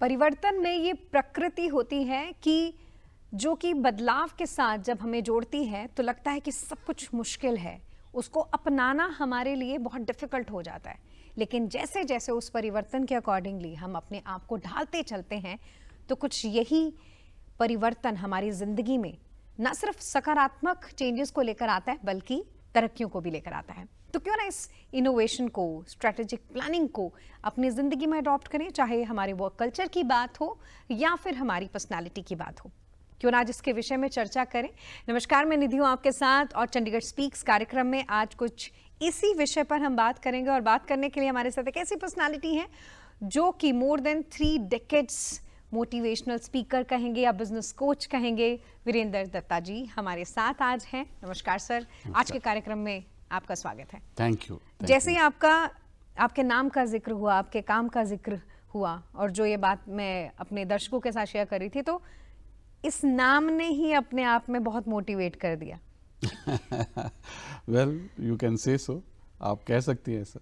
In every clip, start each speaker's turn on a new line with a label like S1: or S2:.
S1: परिवर्तन में ये प्रकृति होती है कि जो कि बदलाव के साथ जब हमें जोड़ती है तो लगता है कि सब कुछ मुश्किल है, उसको अपनाना हमारे लिए बहुत डिफिकल्ट हो जाता है। लेकिन जैसे जैसे उस परिवर्तन के अकॉर्डिंगली हम अपने आप को ढालते चलते हैं तो कुछ यही परिवर्तन हमारी जिंदगी में न सिर्फ सकारात्मक चेंजेस को लेकर आता है बल्कि तरक्कियों को भी लेकर आता है। तो क्यों ना इस इनोवेशन को, स्ट्रेटेजिक प्लानिंग को अपनी ज़िंदगी में अडॉप्ट करें, चाहे हमारे वर्क कल्चर की बात हो या फिर हमारी पर्सनालिटी की बात हो। क्यों ना आज इसके विषय में चर्चा करें। नमस्कार, मैं निधि हूँ आपके साथ और चंडीगढ़ स्पीक्स कार्यक्रम में आज कुछ इसी विषय पर हम बात करेंगे। और बात करने के लिए हमारे साथ एक ऐसी पर्सनालिटी है जो कि more than 3 decades motivational speaker कहेंगे या बिजनेस कोच कहेंगे, वीरेंद्र दत्ता जी हमारे साथ आज हैं। नमस्कार सर, आज के कार्यक्रम में आपका स्वागत है।
S2: Thank you.
S1: जैसे ही आपके नाम का जिक्र हुआ, आपके काम का जिक्र हुआ और जो ये बात मैं अपने दर्शकों के साथ शेयर कर रही थी, तो इस नाम ने ही अपने आप में बहुत मोटिवेट कर दिया।
S2: वेल, यू कैन से सो, आप कह सकती हैं ऐसा।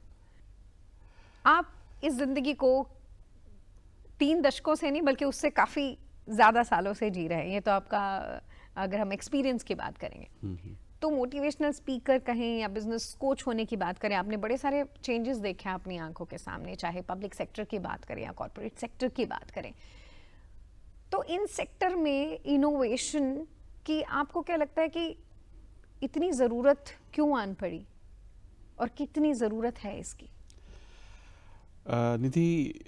S1: आप इस जिंदगी को 3 दशकों से नहीं बल्कि उससे काफी ज्यादा सालों से जी रहे हैं। ये तो आपका, अगर हम एक्सपीरियंस की बात करेंगे तो मोटिवेशनल स्पीकर कहें या बिजनेस कोच होने की बात करें, आपने बड़े सारे चेंजेस देखे हैं अपनी आंखों के सामने, चाहे पब्लिक सेक्टर की बात करें या कॉर्पोरेट सेक्टर की बात करें। तो इन सेक्टर में इनोवेशन की आपको क्या लगता है कि इतनी ज़रूरत क्यों आन पड़ी और कितनी ज़रूरत है इसकी?
S2: निधि,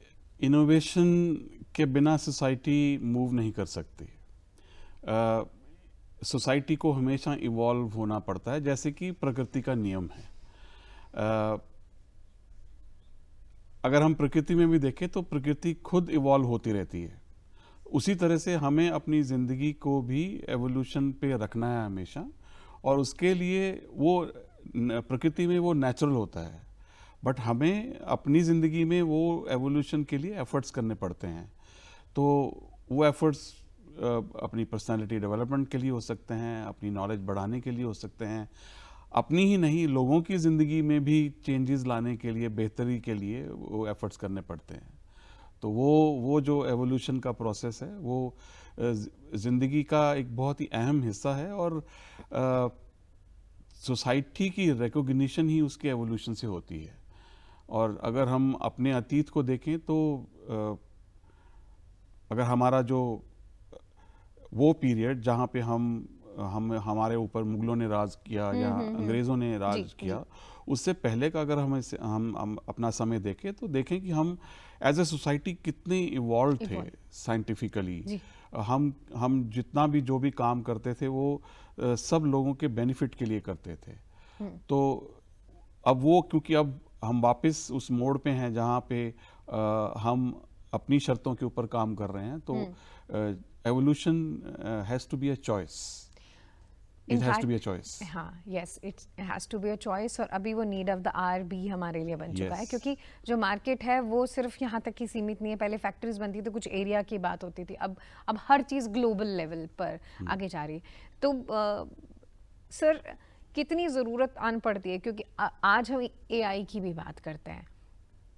S2: इनोवेशन के बिना सोसाइटी मूव नहीं कर सकती। सोसाइटी को हमेशा इवॉल्व होना पड़ता है, जैसे कि प्रकृति का नियम है। अगर हम प्रकृति में भी देखें तो प्रकृति खुद इवॉल्व होती रहती है। उसी तरह से हमें अपनी ज़िंदगी को भी एवोल्यूशन पे रखना है हमेशा, और उसके लिए वो प्रकृति में वो नेचुरल होता है, बट हमें अपनी ज़िंदगी में वो एवोल्यूशन के लिए एफर्ट्स करने पड़ते हैं। तो वो एफर्ट्स अपनी पर्सनालिटी डेवलपमेंट के लिए हो सकते हैं, अपनी नॉलेज बढ़ाने के लिए हो सकते हैं, अपनी ही नहीं लोगों की ज़िंदगी में भी चेंजेस लाने के लिए, बेहतरी के लिए वो एफर्ट्स करने पड़ते हैं। तो वो जो एवोल्यूशन का प्रोसेस है वो ज़िंदगी का एक बहुत ही अहम हिस्सा है, और सोसाइटी की रिकॉग्निशन ही उसके एवोल्यूशन से होती है। और अगर हम अपने अतीत को देखें तो अगर हमारा जो वो पीरियड जहाँ पे हम हमारे ऊपर मुगलों ने राज किया या अंग्रेज़ों ने राज किया, उससे पहले का अगर हम अपना समय देखें तो देखें कि हम एज ए सोसाइटी कितने इवॉल्व थे साइंटिफिकली। हम जितना भी जो भी काम करते थे वो सब लोगों के बेनिफिट के लिए करते थे। तो अब वो, क्योंकि अब हम वापस उस मोड़ पे हैं जहाँ पे हम अपनी शर्तों के ऊपर काम कर रहे हैं, तो evolution has to be a choice. It has to be a choice.
S1: हाँ, yes, it has to be a choice। और अभी वो need of the hour भी हमारे लिए बन चुका है, क्योंकि जो मार्केट है वो सिर्फ यहाँ तक ही सीमित नहीं है। पहले फैक्ट्रीज बनती थी तो कुछ एरिया की बात होती थी, अब हर चीज़ ग्लोबल लेवल पर आगे जा रही है। तो सर, कितनी ज़रूरत आन पड़ती है, क्योंकि आज हम AI की भी बात करते हैं,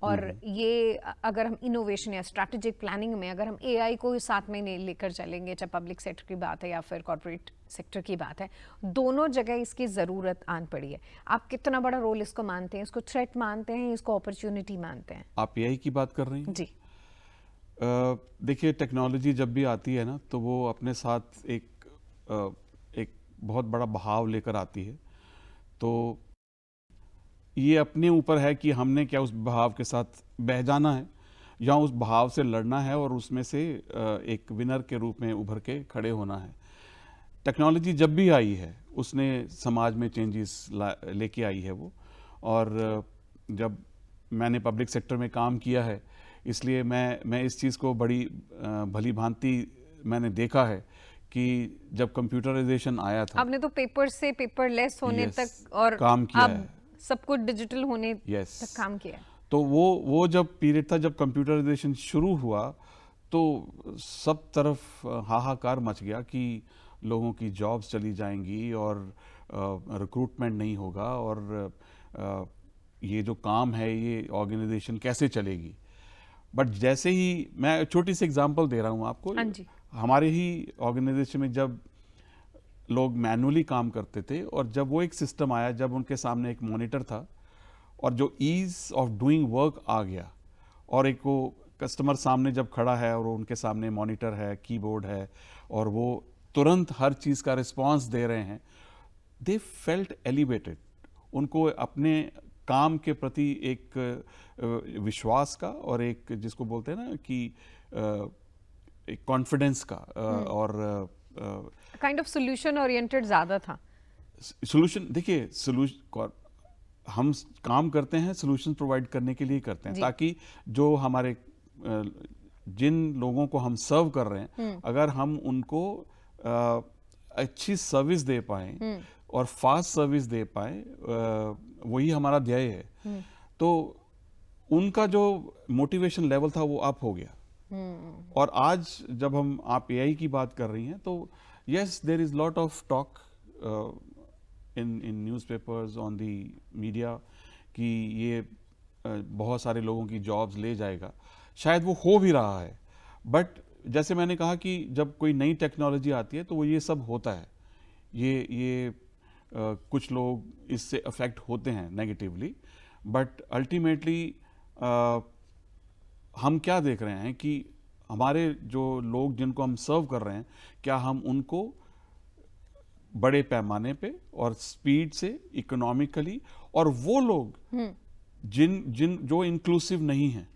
S1: और ये अगर हम इनोवेशन या स्ट्रैटेजिक प्लानिंग में अगर हम AI को साथ में नहीं लेकर चलेंगे, चाहे पब्लिक सेक्टर की बात है या फिर कॉर्पोरेट सेक्टर की बात है, दोनों जगह इसकी ज़रूरत आन पड़ी है। आप कितना बड़ा रोल इसको मानते हैं? इसको थ्रेट मानते हैं, इसको अपॉर्चुनिटी मानते हैं?
S2: आप AI की बात कर रही हैं?
S1: जी।
S2: देखिए, टेक्नोलॉजी जब भी आती है ना तो वो अपने साथ एक बहुत बड़ा बहाव लेकर आती है। तो ये अपने ऊपर है कि हमने क्या उस बहाव के साथ बह जाना है या उस बहाव से लड़ना है और उसमें से एक विनर के रूप में उभर के खड़े होना है। टेक्नोलॉजी जब भी आई है उसने समाज में चेंजेस लेके आई है वो, और जब मैंने पब्लिक सेक्टर में काम किया है इसलिए मैं इस चीज़ को बड़ी भली भांति मैंने देखा है कि जब कंप्यूटराइजेशन आया था,
S1: आपने तो पेपर से पेपरलेस होने तक और
S2: काम किया है,
S1: सब कुछ डिजिटल होने तक काम किया।
S2: तो वो जब पीरियड था जब कंप्यूटराइजेशन शुरू हुआ तो सब तरफ हाहाकार मच गया कि लोगों की जॉब्स चली जाएंगी और रिक्रूटमेंट नहीं होगा, और ये जो काम है ये ऑर्गेनाइजेशन कैसे चलेगी। बट जैसे ही मैं छोटी सी एग्जांपल दे रहा हूँ आपको,
S1: हाँ जी।
S2: हमारे ही ऑर्गेनाइजेशन में जब लोग मैनुअली काम करते थे और जब वो एक सिस्टम आया, जब उनके सामने एक मॉनिटर था और जो ईज ऑफ डूइंग वर्क आ गया, और एक वो कस्टमर सामने जब खड़ा है और उनके सामने मॉनिटर है, कीबोर्ड है, और वो तुरंत हर चीज़ का रिस्पांस दे रहे हैं, दे फेल्ट एलिवेटेड। उनको अपने काम के प्रति एक विश्वास का और एक जिसको बोलते हैं ना कि एक कॉन्फिडेंस का और
S1: काइंड ऑफ सॉल्यूशन ओरिएंटेड ज्यादा था।
S2: सोल्यूशन, देखिए सोल्यूशन हम काम करते हैं सॉल्यूशन प्रोवाइड करने के लिए करते हैं, ताकि जो हमारे जिन लोगों को हम सर्व कर रहे हैं, अगर हम उनको अच्छी सर्विस दे पाएं और फास्ट सर्विस दे पाएं, वही हमारा ध्येय है। तो उनका जो मोटिवेशन लेवल था वो अप हो गया। और आज जब आप एआई की बात कर रही हैं, तो yes, there is lot of talk in newspapers, on the media, कि ये बहुत सारे लोगों की जॉब्स ले जाएगा। शायद वो हो भी रहा है, बट जैसे मैंने कहा कि जब कोई नई टेक्नोलॉजी आती है तो वो ये सब होता है। ये कुछ लोग इससे अफेक्ट होते हैं नेगेटिवली, बट अल्टीमेटली हम क्या देख रहे हैं कि हमारे जो लोग जिनको हम सर्व कर रहे हैं, क्या हम उनको बड़े पैमाने पे और स्पीड से, इकोनॉमिकली, और वो लोग जो इंक्लूसिव नहीं हैं,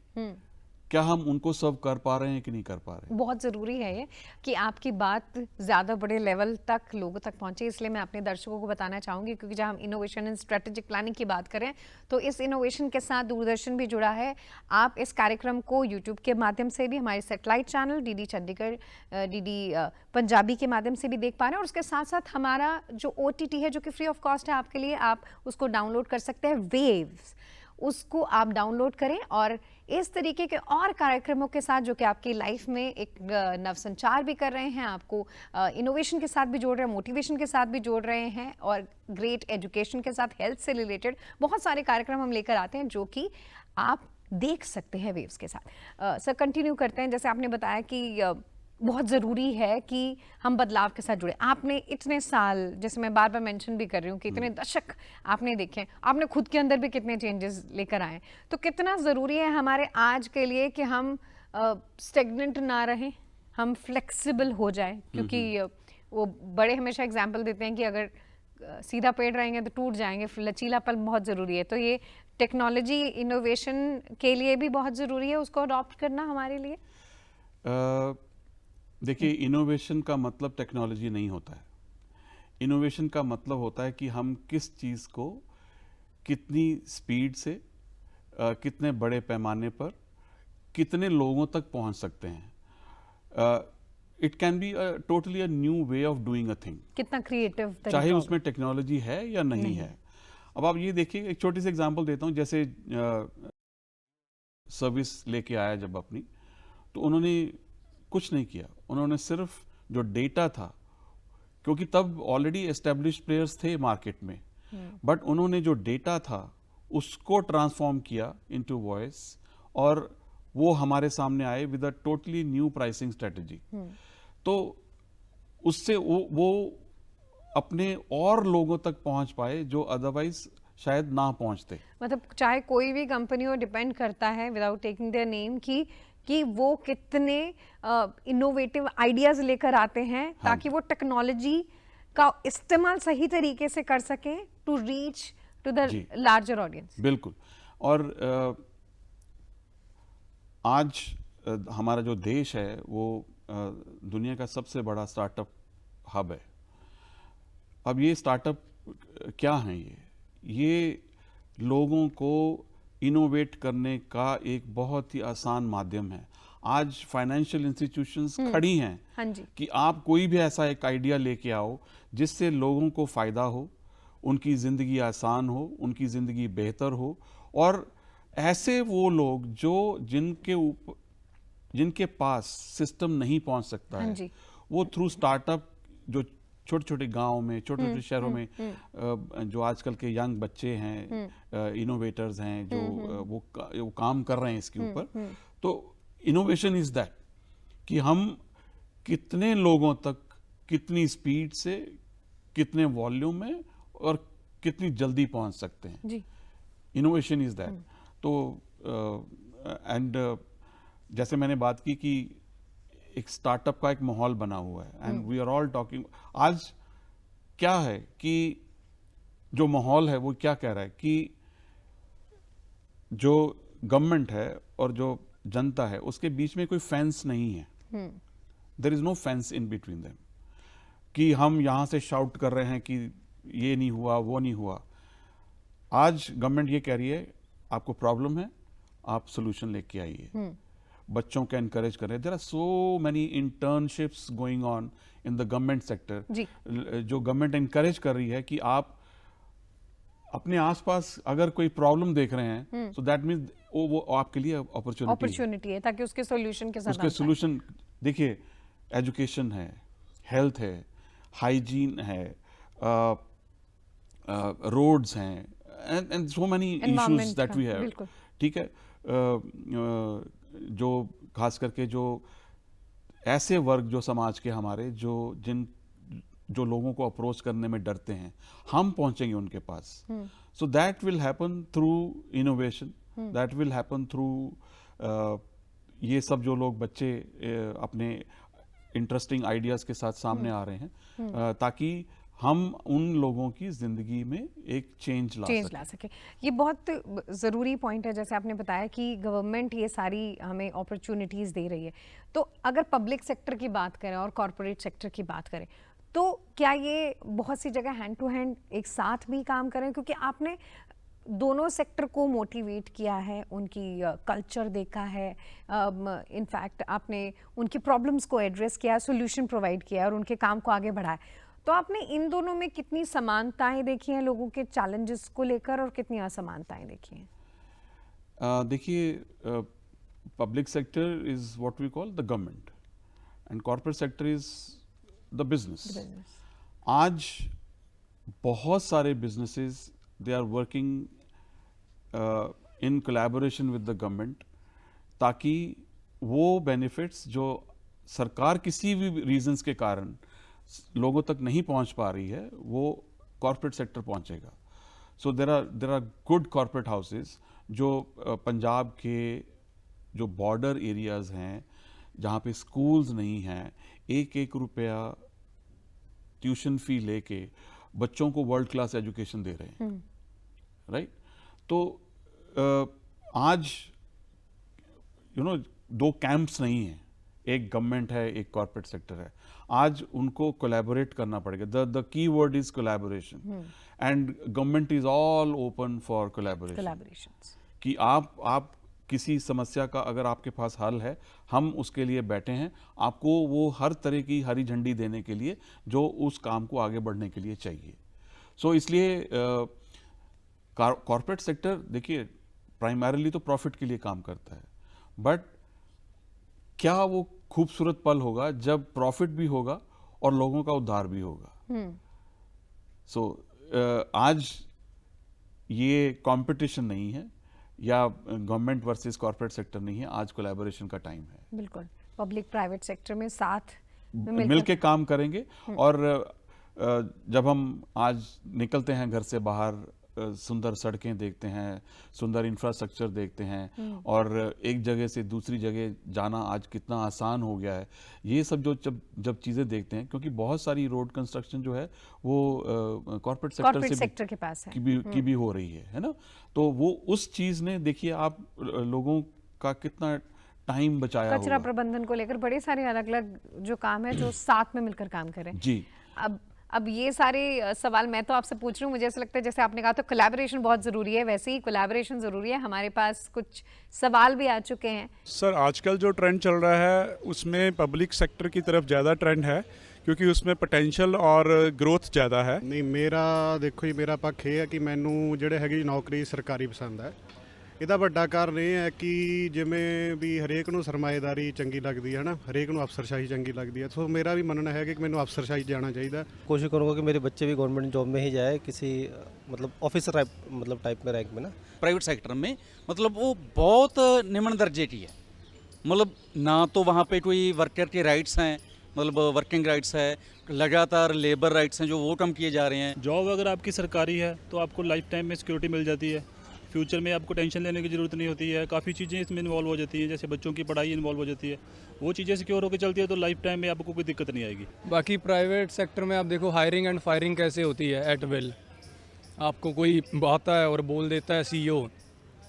S2: क्या हम उनको सर्व कर पा रहे हैं कि नहीं कर पा रहे हैं।
S1: बहुत ज़रूरी है ये कि आपकी बात ज़्यादा बड़े लेवल तक लोगों तक पहुंचे। इसलिए मैं अपने दर्शकों को बताना चाहूँगी, क्योंकि जब हम इनोवेशन एंड स्ट्रेटेजिक प्लानिंग की बात करें तो इस इनोवेशन के साथ दूरदर्शन भी जुड़ा है। आप इस कार्यक्रम को यूट्यूब के माध्यम से भी, हमारे satellite channel DD Chandigarh, DD Punjabi के माध्यम से भी देख पा रहे हैं, और उसके साथ साथ हमारा जो OTT है जो कि फ्री ऑफ कॉस्ट है आपके लिए, आप उसको डाउनलोड कर सकते हैं, वेव्स, उसको आप डाउनलोड करें और इस तरीके के और कार्यक्रमों के साथ जो कि आपकी लाइफ में एक नवसंचार भी कर रहे हैं, आपको इनोवेशन के साथ भी जोड़ रहे हैं, मोटिवेशन के साथ भी जोड़ रहे हैं, और ग्रेट एजुकेशन के साथ, हेल्थ से रिलेटेड बहुत सारे कार्यक्रम हम लेकर आते हैं जो कि आप देख सकते हैं वेव्स के साथ। सर कंटिन्यू करते हैं। जैसे आपने बताया कि बहुत ज़रूरी है कि हम बदलाव के साथ जुड़े। आपने इतने साल, जैसे मैं बार बार मेंशन भी कर रही हूँ कि इतने दशक आपने देखे, आपने खुद के अंदर भी कितने चेंजेस लेकर आए, तो कितना ज़रूरी है हमारे आज के लिए कि हम स्टेगनेंट ना रहें, हम फ्लेक्सिबल हो जाए, क्योंकि वो बड़े हमेशा एग्जाम्पल देते हैं कि अगर सीधा पेड़ रहेंगे तो टूट जाएंगे, लचीलापन बहुत ज़रूरी है। तो ये टेक्नोलॉजी इनोवेशन के लिए भी बहुत ज़रूरी है उसको अडॉप्ट करना हमारे लिए।
S2: देखिए, इनोवेशन का मतलब टेक्नोलॉजी नहीं होता है। इनोवेशन का मतलब होता है कि हम किस चीज़ को कितनी स्पीड से, कितने बड़े पैमाने पर, कितने लोगों तक पहुंच सकते हैं। It can be totally a new way of doing a thing,
S1: कितना क्रिएटिव,
S2: चाहे उसमें टेक्नोलॉजी है या नहीं है। अब आप ये देखिए, एक छोटी सी एग्जांपल देता हूँ। जैसे सर्विस लेके आया जब अपनी, तो उन्होंने कुछ नहीं किया, उन्होंने सिर्फ जो डेटा था, क्योंकि तब ऑलरेडी एस्टेब्लिश्ड प्लेयर्स थे मार्केट में, बट उन्होंने जो डेटा था उसको ट्रांसफॉर्म किया इनटू वॉइस, और वो हमारे सामने आए with a totally new pricing strategy. तो उससे वो अपने और लोगों तक पहुंच पाए जो अदरवाइज शायद ना पहुंचते।
S1: मतलब चाहे कोई भी कंपनी हो, डिपेंड करता है विदाउट टेकिंग देयर नेम कि वो कितने इनोवेटिव आइडियाज लेकर आते हैं, ताकि वो टेक्नोलॉजी का इस्तेमाल सही तरीके से कर सकें to reach to the larger audience.
S2: बिल्कुल। और आज हमारा जो देश है वो दुनिया का सबसे बड़ा स्टार्टअप हब है। अब ये स्टार्टअप क्या हैं? ये लोगों को इनोवेट करने का एक बहुत ही आसान माध्यम है। आज फाइनेंशियल इंस्टीट्यूशंस खड़ी हैं,
S1: हाँ जी,
S2: कि आप कोई भी ऐसा एक आइडिया लेके आओ जिससे लोगों को फायदा हो, उनकी जिंदगी आसान हो, उनकी जिंदगी बेहतर हो। और ऐसे वो लोग जो जिनके पास सिस्टम नहीं पहुंच सकता
S1: हाँ
S2: है,
S1: जी,
S2: वो थ्रू स्टार्टअप, जो छोटे छोटे गांव में, छोटे छोटे शहरों में जो आजकल के यंग बच्चे हैं, इनोवेटर्स हैं, जो वो काम कर रहे हैं इसके ऊपर, तो इनोवेशन इज दैट कि हम कितने लोगों तक, कितनी स्पीड से, कितने वॉल्यूम में और कितनी जल्दी पहुंच सकते हैं।
S1: जी।
S2: Innovation is that. तो एंड जैसे मैंने बात की कि एक स्टार्टअप का एक माहौल बना हुआ है and we are all talking. आज क्या है कि जो माहौल है वो क्या कह रहा है कि जो गवर्नमेंट है और जो जनता है उसके बीच में कोई फेंस नहीं है। There is no fence in between them कि हम यहां से शाउट कर रहे हैं कि ये नहीं हुआ, वो नहीं हुआ। आज गवर्नमेंट ये कह रही है आपको प्रॉब्लम है, आप सोल्यूशन लेके आइए। बच्चों को एनकरेज कर रहे हैं। There are so many internships going on in the government sector, जो गवर्नमेंट एनकरेज कर रही है कि आप अपने आसपास अगर कोई प्रॉब्लम देख रहे हैं सो दैट मीन्स वो आपके लिए अपॉर्चुनिटी
S1: है ताकि उसके सॉल्यूशन के साथ
S2: उसके सोल्यूशन। देखिए, एजुकेशन है, हेल्थ है, हाइजीन है, रोड्स हैं and so many issues that we have. ठीक है, जो खास करके जो ऐसे वर्ग जो समाज के हमारे जो लोगों को अप्रोच करने में डरते हैं, हम पहुंचेंगे उनके पास। So that will happen through innovation, that will happen through ये सब जो लोग बच्चे अपने इंटरेस्टिंग आइडियाज के साथ सामने आ रहे हैं, ताकि हम उन लोगों की जिंदगी में एक चेंज ला सके।
S1: ये बहुत ज़रूरी पॉइंट है। जैसे आपने बताया कि गवर्नमेंट ये सारी हमें अपॉर्चुनिटीज़ दे रही है, तो अगर पब्लिक सेक्टर की बात करें और कॉरपोरेट सेक्टर की बात करें तो क्या ये बहुत सी जगह हैंड टू हैंड एक साथ भी काम करें? क्योंकि आपने दोनों सेक्टर को मोटिवेट किया है, उनकी कल्चर देखा है, इनफैक्ट आपने उनकी प्रॉब्लम्स को एड्रेस किया, सोल्यूशन प्रोवाइड किया और उनके काम को आगे बढ़ाया। तो आपने इन दोनों में कितनी समानताएं देखी हैं लोगों के चैलेंजेस को लेकर और कितनी असमानताएं देखी हैं?
S2: देखिए, public sector is what we call the government and corporate sector is the business. आज बहुत सारे businesses they are working in collaboration with the government, ताकि वो बेनिफिट्स जो सरकार किसी भी रीजंस के कारण लोगों तक नहीं पहुंच पा रही है वो कॉर्पोरेट सेक्टर पहुंचेगा। So there are good corporate houses जो पंजाब के जो बॉर्डर एरियाज हैं, जहाँ पे स्कूल्स नहीं हैं, एक एक रुपया ट्यूशन फी लेके बच्चों को वर्ल्ड क्लास एजुकेशन दे रहे हैं, राइट? तो आज दो कैंप्स नहीं हैं, एक गवर्नमेंट है, एक कॉर्पोरेट सेक्टर है। आज उनको कोलैबोरेट करना पड़ेगा। The key word is collaboration and government is all open for collaboration. कि आप किसी समस्या का अगर आपके पास हल है, हम उसके लिए बैठे हैं, आपको वो हर तरह की हरी झंडी देने के लिए जो उस काम को आगे बढ़ने के लिए चाहिए। सो इसलिए कॉर्पोरेट सेक्टर देखिए प्राइमरीली तो प्रॉफिट के लिए काम करता है, बट क्या वो खूबसूरत पल होगा जब प्रॉफिट भी होगा और लोगों का उद्धार भी होगा। सो आज ये कंपटीशन नहीं है या गवर्नमेंट वर्सेस कॉर्पोरेट सेक्टर नहीं है, आज कोलैबोरेशन का टाइम है।
S1: बिल्कुल, पब्लिक प्राइवेट सेक्टर में साथ
S2: मिलके काम करेंगे। और जब हम आज निकलते हैं घर से बाहर, सुंदर सड़कें देखते हैं, सुंदर इंफ्रास्ट्रक्चर देखते हैं, और एक जगह से दूसरी जगह जाना आज कितना आसान हो गया है। ये सब जब चीज़ें देखते हैं, क्योंकि बहुत सारी रोड कंस्ट्रक्शन जो है वो कॉर्पोरेट सेक्टर
S1: के पास है,
S2: की भी हो रही है ना? तो वो उस चीज़ ने, देखिए आप लोगों का कितना टाइम बचाया,
S1: कचरा प्रबंधन को लेकर बड़े सारे अलग अलग जो काम है जो साथ में मिलकर काम करें।
S2: जी।
S1: अब ये सारे सवाल मैं तो आपसे पूछ रही हूँ, मुझे ऐसा लगता है जैसे आपने कहा तो कोलैबोरेशन बहुत ज़रूरी है, वैसे ही कोलैबोरेशन ज़रूरी है। हमारे पास कुछ सवाल भी आ चुके हैं।
S3: सर, आजकल जो ट्रेंड चल रहा है उसमें पब्लिक सेक्टर की तरफ ज़्यादा ट्रेंड है, क्योंकि उसमें पोटेंशियल और ग्रोथ ज़्यादा है।
S4: नहीं, मेरा देखो जी, मेरा पक्ष ਇਹ ਹੈ ਕਿ ਮੈਨੂੰ ਜਿਹੜੇ ਹੈਗੀ ਨੌਕਰੀ ਸਰਕਾਰੀ ਪਸੰਦ ਹੈ। ਇਹਦਾ ਵੱਡਾ ਕਾਰਨ ਇਹ ਹੈ ਕਿ ਜਿਵੇਂ ਵੀ ਹਰੇਕ ਨੂੰ ਸਰਮਾਏਦਾਰੀ ਚੰਗੀ ਲੱਗਦੀ ਹੈ ਨਾ, ਹਰੇਕ ਨੂੰ ਅਫਸਰਸ਼ਾਹੀ ਚੰਗੀ ਲੱਗਦੀ ਹੈ। ਸੋ ਮੇਰਾ ਵੀ ਮੰਨਣਾ ਹੈ ਕਿ ਮੈਨੂੰ ਅਫਸਰਸ਼ਾਹੀ ਜਾਣਾ ਚਾਹੀਦਾ।
S5: कोशिश करूँगा कि मेरे बच्चे भी गवर्नमेंट जॉब में ही जाए, किसी मतलब ऑफिसर टाइप में रैंक में ना।
S6: प्राइवेट सेक्टर में मतलब वो बहुत निम्न दर्जे की है, मतलब ना तो वहाँ पे कोई वर्कर के राइट्स हैं, मतलब वर्किंग राइट्स है, लगातार लेबर राइट्स हैं जो वो कम किए जा रहे हैं।
S7: जॉब अगर आपकी सरकारी है तो आपको लाइफ टाइम में सिक्योरिटी मिल जाती है, फ्यूचर में आपको टेंशन लेने की ज़रूरत नहीं होती है, काफ़ी चीज़ें इसमें इन्वॉल्व हो जाती हैं, जैसे बच्चों की पढ़ाई इन्वॉल्व हो जाती है, वो चीज़ें सिक्योर होकर चलती है तो लाइफ टाइम में आपको कोई दिक्कत नहीं आएगी।
S8: बाकी प्राइवेट सेक्टर में आप देखो हायरिंग एंड फायरिंग कैसे होती है एट विल। आपको कोई आता है और बोल देता है सीईओ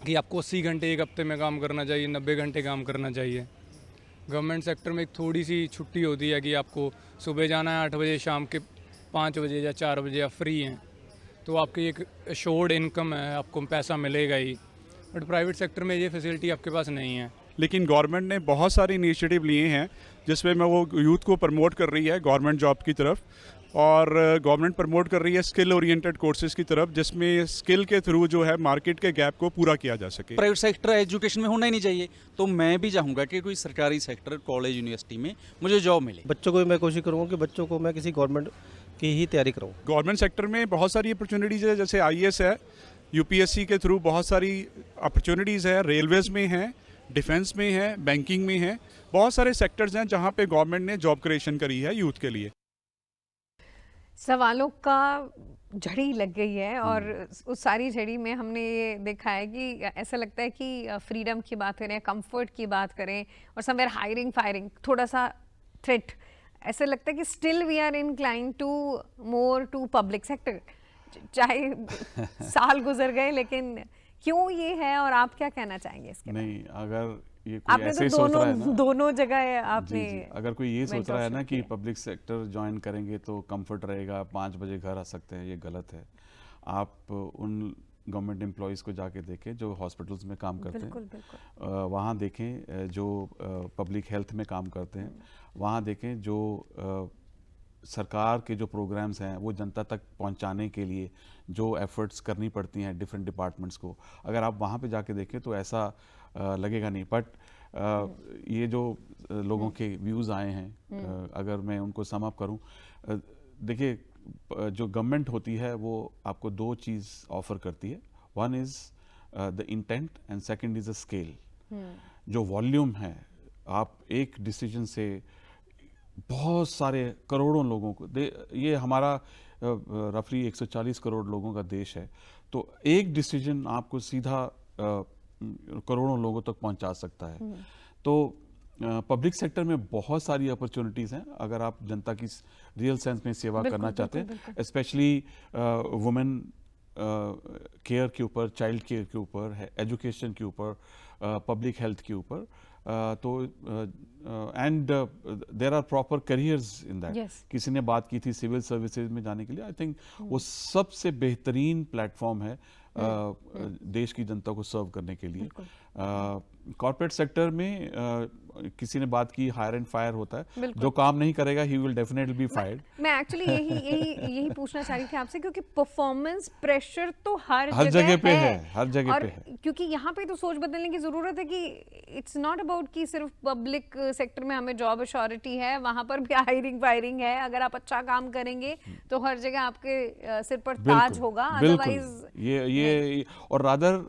S8: कि आपको 80 घंटे एक हफ्ते में काम करना चाहिए, 90 घंटे काम करना चाहिए। गवर्नमेंट सेक्टर में एक थोड़ी सी छुट्टी होती है कि आपको सुबह जाना है 8 बजे, शाम के 5 बजे या 4 बजे आप फ्री हैं, तो आपकी एक एश्योर्ड इनकम है, आपको पैसा मिलेगा ही। बट प्राइवेट सेक्टर में ये फैसिलिटी आपके पास नहीं है।
S3: लेकिन गवर्नमेंट ने बहुत सारे इनिशिएटिव लिए हैं जिसमें मैं वो यूथ को प्रमोट कर रही है गवर्नमेंट जॉब की तरफ, और गवर्नमेंट प्रमोट कर रही है स्किल ओरिएंटेड कोर्सेज की तरफ, जिसमें स्किल के थ्रू जो है मार्केट के गैप को पूरा किया जा सके।
S6: प्राइवेट सेक्टर एजुकेशन में होना ही नहीं चाहिए, तो मैं भी चाहूँगा कि कोई सरकारी सेक्टर कॉलेज यूनिवर्सिटी में मुझे जॉब मिले।
S5: बच्चों को भी मैं कोशिश करूँगा कि बच्चों को मैं किसी गवर्नमेंट की ही तैयारी कराऊँ।
S3: गवर्नमेंट सेक्टर में बहुत सारी अपॉर्चुनिटीज़ है, जैसे आईएएस है, यूपीएससी के थ्रू बहुत सारी अपॉर्चुनिटीज़ है, रेलवेज़ में है, डिफेंस में है, बैंकिंग में है, बहुत सारे सेक्टर्स हैं जहाँ पे गवर्नमेंट ने जॉब क्रिएशन करी है यूथ के लिए।
S1: सवालों का झड़ी लग गई है और उस सारी झड़ी में हमने ये देखा है कि ऐसा लगता है कि फ्रीडम की बात करें, कंफर्ट की बात करें और समवेयर हायरिंग फायरिंग थोड़ा सा थ्रेट, ऐसा लगता है कि still we are incline to more to public sector. चाहे साल गुजर गए, लेकिन क्यों ये है और आप क्या कहना चाहेंगे इसके बारे में?
S2: नहीं, अगर ये कोई
S1: आपने
S2: ऐसे
S1: तो
S2: सोच रहा है ना,
S1: दोनों जगह आपने
S2: जी, अगर कोई ये सोच रहा है ना
S1: mentorship
S2: कि
S1: किया।
S2: पब्लिक सेक्टर ज्वाइन करेंगे तो कंफर्ट रहेगा, 5 बजे घर आ सकते हैं, ये गलत है। आप उन गवर्नमेंट एम्प्लॉयज़ को जाके देखें जो हॉस्पिटल्स में काम करते
S1: बिल्कुल
S2: हैं,
S1: बिल्कुल।
S2: वहाँ देखें जो पब्लिक हेल्थ में काम करते हैं, वहाँ देखें जो सरकार के जो प्रोग्राम्स हैं वो जनता तक पहुंचाने के लिए जो एफर्ट्स करनी पड़ती हैं डिफरेंट डिपार्टमेंट्स को, अगर आप वहाँ पे जाके देखें तो ऐसा लगेगा नहीं। बट ये जो लोगों के व्यूज़ आए हैं, अगर मैं उनको सम अप करूँ, देखिए जो गवर्नमेंट होती है वो आपको 2 चीज़ ऑफर करती है। One is the intent and second is a scale. जो वॉल्यूम है, आप एक डिसीजन से बहुत सारे करोड़ों लोगों को ये हमारा रफली 140 करोड़ लोगों का देश है, तो एक डिसीजन आपको सीधा करोड़ों लोगों तक पहुंचा सकता है। तो पब्लिक सेक्टर में बहुत सारी अपॉर्चुनिटीज़ हैं अगर आप जनता की रियल सेंस में सेवा करना चाहते हैं, स्पेशली वुमेन केयर के ऊपर, चाइल्ड केयर के ऊपर, एजुकेशन के ऊपर, पब्लिक हेल्थ के ऊपर। तो and there are proper careers in that. किसी ने बात की थी सिविल सर्विसेज में जाने के लिए, आई थिंक वो सबसे बेहतरीन प्लेटफॉर्म है देश की जनता को सर्व करने के लिए। कॉर्पोरेट सेक्टर में किसी ने बात की हायर एंड फायर होता है, जो काम नहीं करेगा he will definitely be fired.
S1: मैं एक्चुअली यही पूछना चाह रही थी आपसे, क्योंकि परफॉर्मेंस प्रेशर तो हर
S2: जगह पे है, हर जगह पे है।
S1: क्योंकि यहाँ पे तो सोच बदलने की जरूरत है कि इट्स नॉट अबाउट कि सिर्फ पब्लिक सेक्टर में हमें जॉब अश्योरिटी है, वहां पर भी हायरिंग फायरिंग है। अगर आप अच्छा काम करेंगे तो हर जगह आपके सिर पर ताज होगा, अदरवाइज
S2: ये और रादर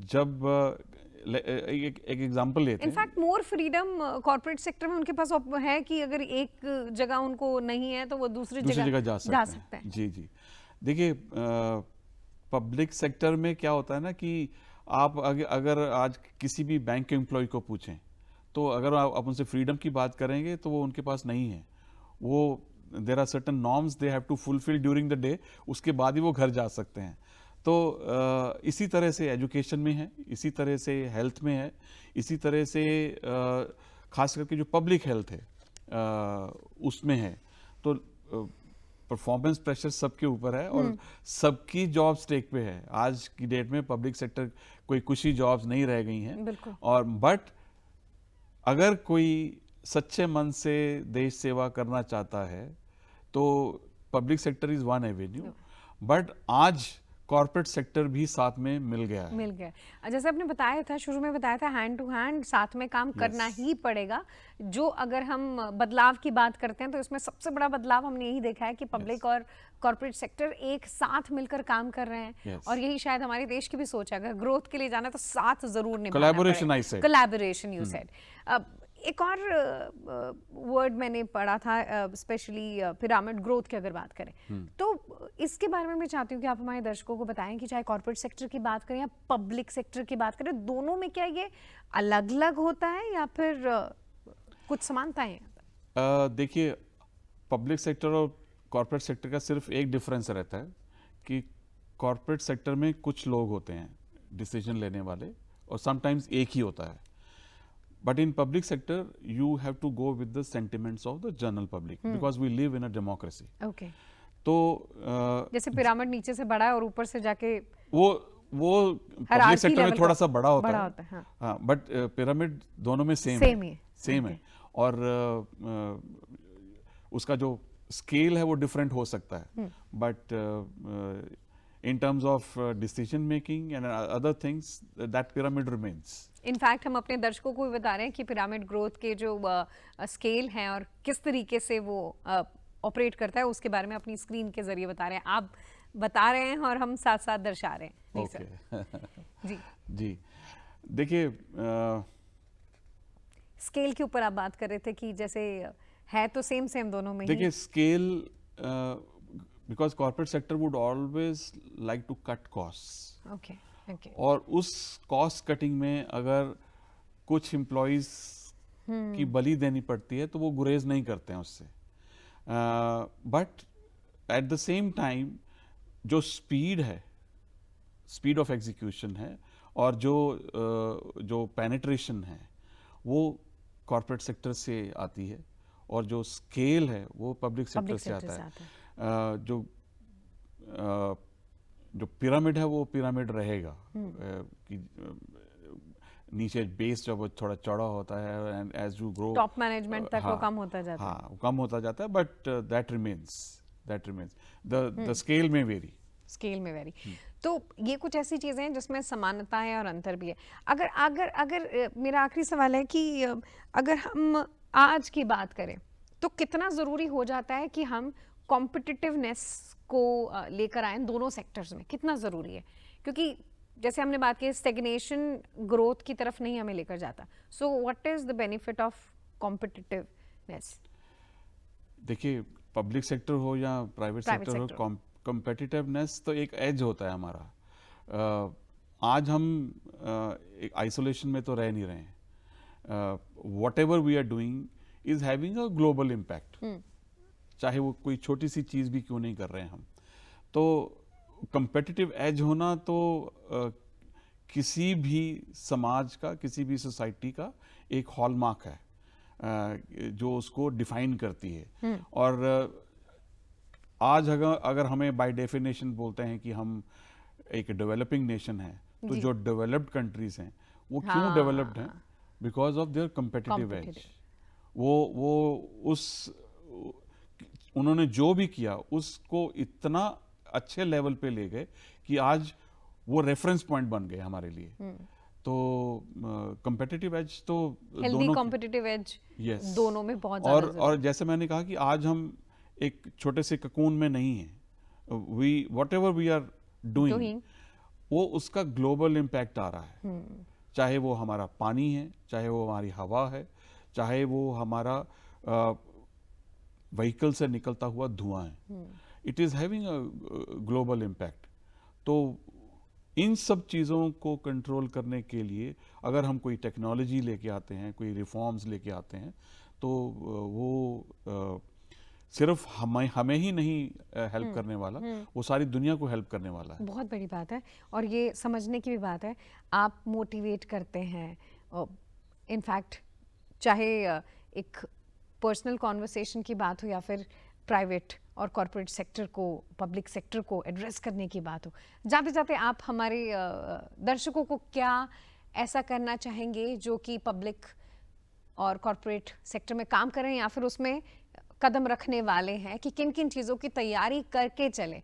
S2: जब एक एग्जांपल लेते हैं,
S1: in fact more freedom corporate sector में उनके पास है कि अगर एक जगह उनको नहीं है तो वो दूसरी जगह
S2: जा सकते हैं। जी जी, देखिए पब्लिक सेक्टर में क्या होता है ना कि आप अगर आज किसी भी बैंक के एम्प्लॉय को पूछें तो अगर आप उनसे फ्रीडम की बात करेंगे तो वो उनके पास नहीं है। वो there are certain norms they have to fulfil during the day, उसके बाद ही वो घर जा सकते हैं। तो इसी तरह से एजुकेशन में है, इसी तरह से हेल्थ में है, इसी तरह से खास करके जो पब्लिक हेल्थ है उसमें है। तो परफॉर्मेंस प्रेशर सबके ऊपर है और सबकी जॉब स्टेक पे है। आज की डेट में पब्लिक सेक्टर कोई कुछ ही जॉब्स नहीं रह गई हैं, और बट अगर कोई सच्चे मन से देश सेवा करना चाहता है तो public sector is one Avenue. But आज कॉर्पोरेट सेक्टर भी साथ में मिल गया है।
S1: मिल गया। जैसे आपने बताया था, शुरू में बताया था, हैंड टू हैंड साथ में काम करना ही पड़ेगा। जो अगर हम बदलाव की बात करते हैं तो इसमें सबसे बड़ा बदलाव हमने यही देखा है कि पब्लिक और कॉर्पोरेट सेक्टर एक साथ मिलकर काम कर रहे हैं। और यही शायद हमारे देश की भी सोच है, अगर ग्रोथ के लिए जाना है तो साथ जरूर निभाना पड़ेगा।
S2: Collaboration, I said.
S1: Collaboration you said. एक और वर्ड मैंने पढ़ा था, स्पेशली पिरामिड ग्रोथ की अगर बात करें तो इसके बारे में मैं चाहती हूँ कि आप हमारे दर्शकों को बताएं कि चाहे कॉर्पोरेट सेक्टर की बात करें या पब्लिक सेक्टर की बात करें, दोनों में क्या ये अलग अलग होता है या फिर कुछ समानताएं हैं?
S2: देखिए, पब्लिक सेक्टर और कॉर्पोरेट सेक्टर का सिर्फ एक डिफरेंस रहता है कि कॉर्पोरेट सेक्टर में कुछ लोग होते हैं डिसीजन लेने वाले, और समटाइम्स एक ही होता है। But in public sector, you have to go with the sentiments of the general public because we live in a democracy.
S1: Okay.
S2: तो
S1: जैसे पिरामिड नीचे से बड़ा है और ऊपर से जाके
S2: वो पब्लिक सेक्टर में थोड़ा सा बड़ा होता है, हाँ, बट पिरामिड दोनों में सेम
S1: ही
S2: सेम है। और उसका जो स्केल है वो डिफरेंट हो सकता है, but in terms of decision making and other things, that pyramid remains.
S1: In fact हम अपने दर्शकों को भी बता रहे हैं कि पिरामिड ग्रोथ के जो स्केल हैं और किस तरीके से वो ऑपरेट करता है उसके बारे में अपनी स्क्रीन के जरिए बता रहे हैं। आप बता रहे हैं और हम साथ साथ दर्शा रहे हैं। जी
S2: जी, देखिए,
S1: स्केल के ऊपर आप बात कर रहे थे कि जैसे है तो सेम दोनों में
S2: देखिए scale, because corporate sector would always like to cut cost.
S1: Okay.
S2: और उस कॉस्ट कटिंग में अगर कुछ एम्प्लॉयज की बलि देनी पड़ती है तो वो गुरेज नहीं करते हैं उससे। But at the same time जो स्पीड है, स्पीड ऑफ एग्जीक्यूशन है, और जो पेनिट्रेशन है वो कॉर्पोरेट सेक्टर से आती है, और जो स्केल है वो पब्लिक सेक्टर से आता है। जो पिरामिड है वो पिरामिड रहेगा, कि नीचे बेस जब थोड़ा चौड़ा होता है and as you grow
S1: top management तक वो कम होता जाता है।
S2: हाँ, कम होता जाता है, but that remains the scale में वेरी।
S1: तो ये कुछ ऐसी चीजें हैं जिसमें समानता है और अंतर भी है। अगर मेरा आखिरी सवाल है कि अगर हम आज की बात करें तो कितना जरूरी हो जाता है कि हम कॉम्पिटिटिवनेस को लेकर आए दोनों सेक्टर्स में, कितना ज़रूरी है? क्योंकि जैसे हमने बात की स्टेग्नेशन ग्रोथ की तरफ नहीं हमें लेकर जाता। So what is the benefit of competitiveness?
S2: देखिए, पब्लिक सेक्टर हो या प्राइवेट सेक्टर हो, कॉम्पिटिटिवनेस तो एक एज होता है हमारा। आज हम एक आइसोलेशन में तो रह नहीं रहे हैं। Whatever we are doing is having a global impact, चाहे वो कोई छोटी सी चीज़ भी क्यों नहीं कर रहे हैं हम। तो कंपेटिटिव एज होना तो किसी भी समाज का, किसी भी सोसाइटी का एक हॉलमार्क है जो उसको डिफाइन करती है। और आज अगर हमें बाय डेफिनेशन बोलते हैं कि हम एक डेवलपिंग नेशन है, तो जो डेवलप्ड कंट्रीज हैं वो क्यों डेवलप्ड हैं? Because of their competitive edge. वो उन्होंने जो भी किया उसको इतना अच्छे लेवल पे ले गए कि आज वो रेफरेंस पॉइंट बन गए हमारे लिए। तो कंपेटिटिव एज तो
S1: हेल्दी कॉम्पिटिटिव एज दोनों में बहुत ज़्यादा
S2: और जैसे मैंने कहा कि आज हम एक छोटे से ककून में नहीं है। व्हाटएवर वी आर डूइंग वो उसका ग्लोबल इम्पैक्ट आ रहा है। चाहे वो हमारा पानी है, चाहे वो हमारी हवा है, चाहे वो हमारा व्हीकल से निकलता हुआ धुआं है। It is having a global impact. तो इन सब चीज़ों को कंट्रोल करने के लिए अगर हम कोई टेक्नोलॉजी लेके आते हैं, कोई रिफॉर्म्स लेके आते हैं, तो वो सिर्फ हमें ही नहीं हेल्प करने वाला, वो सारी दुनिया को हेल्प करने वाला है।
S1: बहुत बड़ी बात है और ये समझने की भी बात है। आप मोटिवेट करते हैं, इनफैक्ट चाहे एक पर्सनल कॉन्वर्सेशन की बात हो या फिर प्राइवेट और कॉर्पोरेट सेक्टर को, पब्लिक सेक्टर को एड्रेस करने की बात हो। जाते जाते आप हमारे दर्शकों को क्या ऐसा करना चाहेंगे जो कि पब्लिक और कॉर्पोरेट सेक्टर में काम करें या फिर उसमें कदम रखने वाले हैं, कि किन किन चीज़ों की तैयारी करके चले?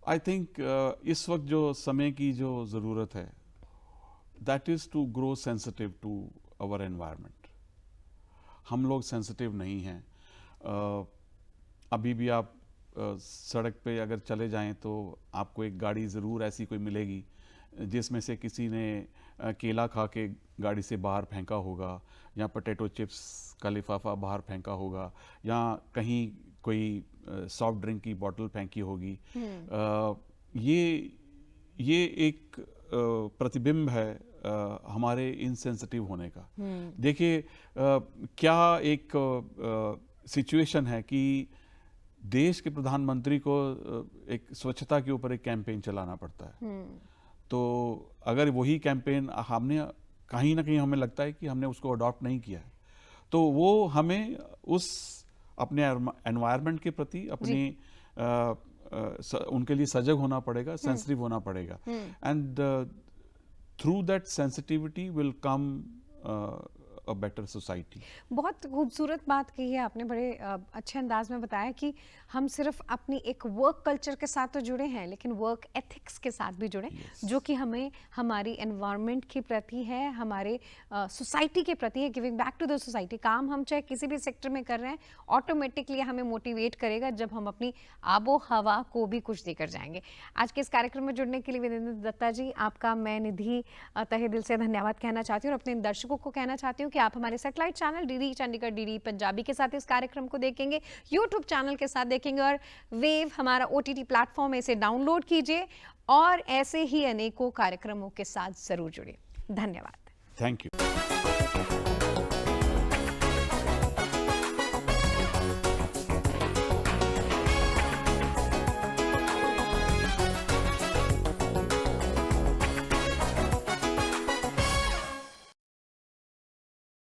S2: आई थिंक इस वक्त जो समय की जो ज़रूरत है, that is to grow sensitive to our environment. हम लोग सेंसिटिव नहीं हैं। अभी भी आप सड़क पे अगर चले जाएं तो आपको एक गाड़ी ज़रूर ऐसी कोई मिलेगी जिसमें से किसी ने केला खा के गाड़ी से बाहर फेंका होगा, या पोटैटो चिप्स का लिफाफा बाहर फेंका होगा, या कहीं कोई सॉफ्ट ड्रिंक की बोतल फेंकी होगी। ये एक प्रतिबिंब है हमारे इनसेंसिटिव होने का। देखिए क्या एक सिचुएशन है कि देश के प्रधानमंत्री को एक स्वच्छता के ऊपर एक कैंपेन चलाना पड़ता है। तो अगर वही कैंपेन हमने कहीं ना कहीं हमें लगता है कि हमने उसको अडॉप्ट नहीं किया है, तो वो हमें उस अपने एनवायरनमेंट के प्रति अपने उनके लिए सजग होना पड़ेगा, सेंसिटिव होना पड़ेगा। And through that sensitivity will come a better society.
S1: बहुत खूबसूरत बात कही है आपने, बड़े अच्छे अंदाज में बताया कि हम सिर्फ अपनी एक वर्क कल्चर के साथ तो जुड़े हैं, लेकिन वर्क एथिक्स के साथ भी जुड़े, जो कि हमें हमारी एनवायरनमेंट के प्रति है, हमारे सोसाइटी के प्रति है, giving back to the society. काम हम चाहे किसी भी सेक्टर में कर रहे हैं, ऑटोमेटिकली हमें मोटिवेट करेगा जब हम अपनी आबो हवा को भी कुछ देकर जाएंगे। आज के इस कार्यक्रम में जुड़ने के लिए विदेंद्र दत्ता जी, आपका मैं निधि तहे दिल से धन्यवाद कहना चाहती हूँ और अपने दर्शकों को कहना चाहती हूँ कि आप हमारे satellite channel DD Chandigarh, DD Punjabi के साथ इस कार्यक्रम को देखेंगे, यूट्यूब चैनल के साथ देखेंगे, और वेव हमारा OTT प्लेटफॉर्म है, इसे डाउनलोड कीजिए और ऐसे ही अनेकों कार्यक्रमों के साथ जरूर जुड़िए। धन्यवाद।
S2: Thank you.